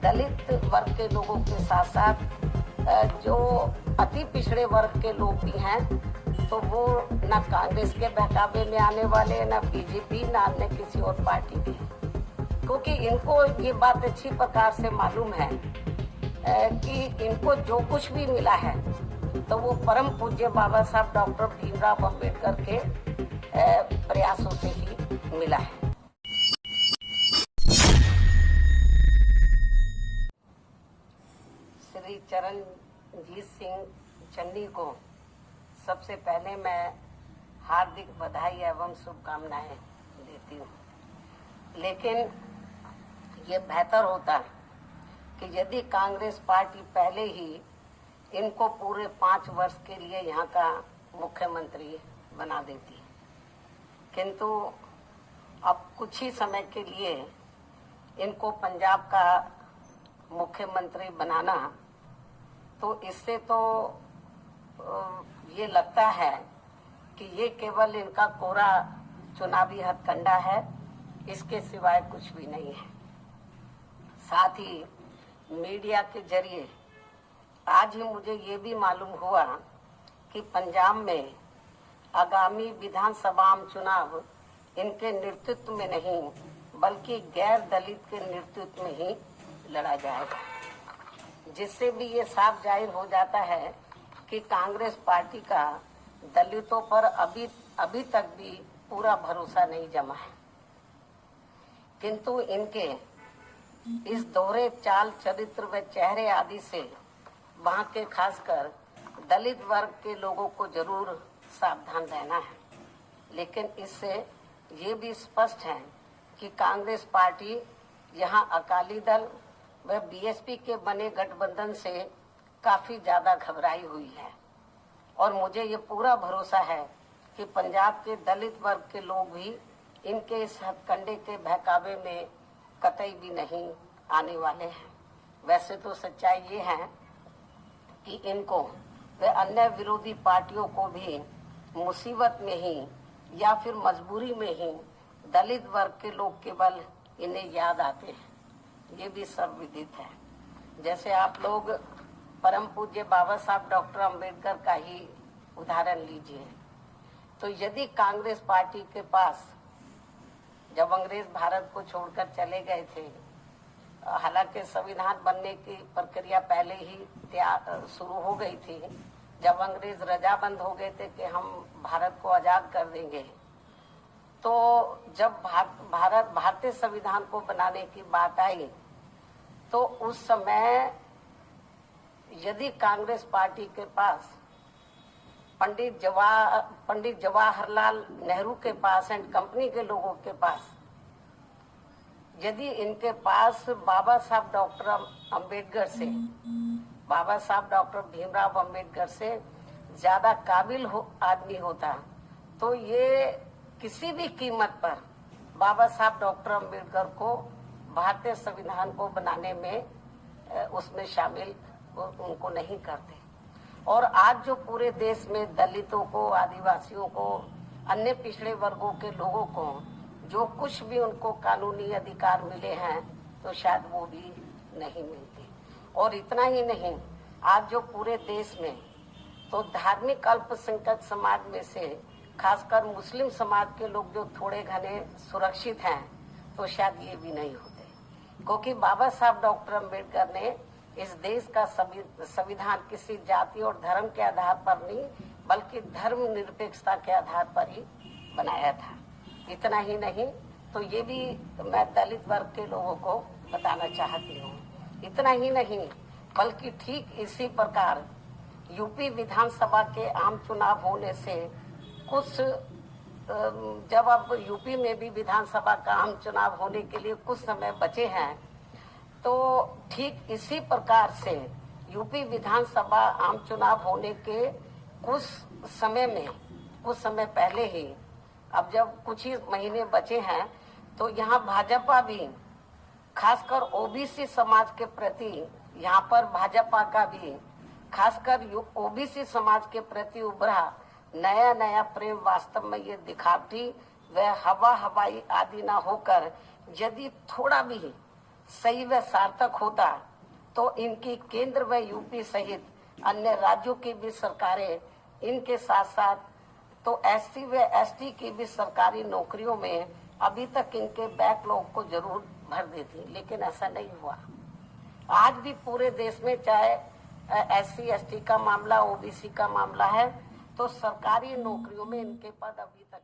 दलित वर्ग के लोगों के साथ साथ जो अति पिछड़े वर्ग के लोग भी हैं, तो वो न कांग्रेस के बहकावे में आने वाले, न बीजेपी, न अन्य किसी और पार्टी के, क्योंकि इनको ये बात अच्छी प्रकार से मालूम है कि इनको जो कुछ भी मिला है तो वो परम पूज्य बाबा साहब डॉक्टर भीमराव अंबेडकर के प्रयासों से ही मिला है। श्री चरणजीत सिंह चन्नी को सबसे पहले मैं हार्दिक बधाई एवं शुभकामनाएं देती हूँ, लेकिन ये बेहतर होता कि यदि कांग्रेस पार्टी पहले ही इनको पूरे 5 वर्ष के लिए यहाँ का मुख्यमंत्री बना देती, किंतु अब कुछ ही समय के लिए इनको पंजाब का मुख्यमंत्री बनाना, तो इससे तो ये लगता है कि ये केवल इनका कोरा चुनावी हथकंडा है, इसके सिवाय कुछ भी नहीं है। साथ ही मीडिया के जरिए आज ही मुझे ये भी मालूम हुआ कि पंजाब में आगामी विधानसभा चुनाव इनके नेतृत्व में नहीं बल्कि गैर दलित के नेतृत्व में ही लड़ा जाएगा, जिससे भी ये साफ जाहिर हो जाता है कि कांग्रेस पार्टी का दलितों पर अभी तक भी पूरा भरोसा नहीं जमा है। किंतु इनके इस दोहरे चाल चरित्र व चेहरे आदि से वहां के खासकर दलित वर्ग के लोगों को जरूर सावधान रहना है, लेकिन इससे ये भी स्पष्ट है कि कांग्रेस पार्टी यहां अकाली दल व बीएसपी के बने गठबंधन से काफी ज्यादा घबराई हुई है, और मुझे ये पूरा भरोसा है कि पंजाब के दलित वर्ग के लोग भी इनके इस हथकंडे के बहकावे में कतई भी नहीं आने वाले हैं। वैसे तो सच्चाई ये है कि इनको व अन्य विरोधी पार्टियों को भी मुसीबत में ही या फिर मजबूरी में ही दलित वर्ग के लोग केवल इन्हें याद आते हैं, ये भी सब विदित है। जैसे आप लोग परम पूज्य बाबा साहब डॉक्टर अंबेडकर का ही उदाहरण लीजिए, तो यदि कांग्रेस पार्टी के पास जब अंग्रेज भारत को छोड़कर चले गए थे, हालांकि संविधान बनने की प्रक्रिया पहले ही शुरू हो गई थी, जब अंग्रेज रजाबंद हो गए थे कि हम भारत को आजाद कर देंगे, तो जब भारतीय संविधान को बनाने की बात आई, तो उस समय यदि कांग्रेस पार्टी के पास पंडित जवाहरलाल नेहरू के पास एंड कंपनी के लोगों के पास यदि इनके पास बाबा साहब डॉक्टर अंबेडकर से, बाबा साहब डॉक्टर भीमराव अंबेडकर से ज्यादा काबिल आदमी होता, तो ये किसी भी कीमत पर बाबा साहब डॉक्टर अंबेडकर को भारतीय संविधान को बनाने में उसमें शामिल उनको नहीं करते। और आज जो पूरे देश में दलितों को, आदिवासियों को, अन्य पिछड़े वर्गों के लोगों को जो कुछ भी उनको कानूनी अधिकार मिले हैं, तो शायद वो भी नहीं मिलते। और इतना ही नहीं, आज जो पूरे देश में तो धार्मिक अल्पसंख्यक समाज में से खासकर मुस्लिम समाज के लोग जो थोड़े घने सुरक्षित हैं, तो शायद ये भी नहीं होते, क्योंकि बाबा साहब डॉक्टर अंबेडकर ने इस देश का संविधान किसी जाति और धर्म के आधार पर नहीं बल्कि धर्म निरपेक्षता के आधार पर ही बनाया था। इतना ही नहीं, तो ये भी मैं दलित वर्ग के लोगों को बताना चाहती हूँ। इतना ही नहीं, बल्कि ठीक इसी प्रकार यूपी विधानसभा के आम चुनाव होने से कुछ जब अब यूपी में भी विधानसभा का आम चुनाव होने के लिए कुछ समय बचे हैं, तो ठीक इसी प्रकार से यूपी विधानसभा आम चुनाव होने के कुछ समय पहले ही, अब जब कुछ ही महीने बचे हैं, तो यहाँ भाजपा भी खासकर ओबीसी समाज के प्रति, यहाँ पर भाजपा का भी खासकर ओबीसी समाज के प्रति उभरा नया प्रेम वास्तव में ये दिखावटी व हवाई आदि न होकर यदि थोड़ा भी सही व सार्थक होता तो इनकी केंद्र व यूपी सहित अन्य राज्यों की भी सरकारें इनके साथ साथ तो एससी व एसटी की भी सरकारी नौकरियों में अभी तक इनके बैकलॉग को जरूर भर देती, लेकिन ऐसा नहीं हुआ। आज भी पूरे देश में चाहे एससी एसटी का मामला, ओबीसी का मामला है, तो सरकारी नौकरियों में इनके पद अभी तक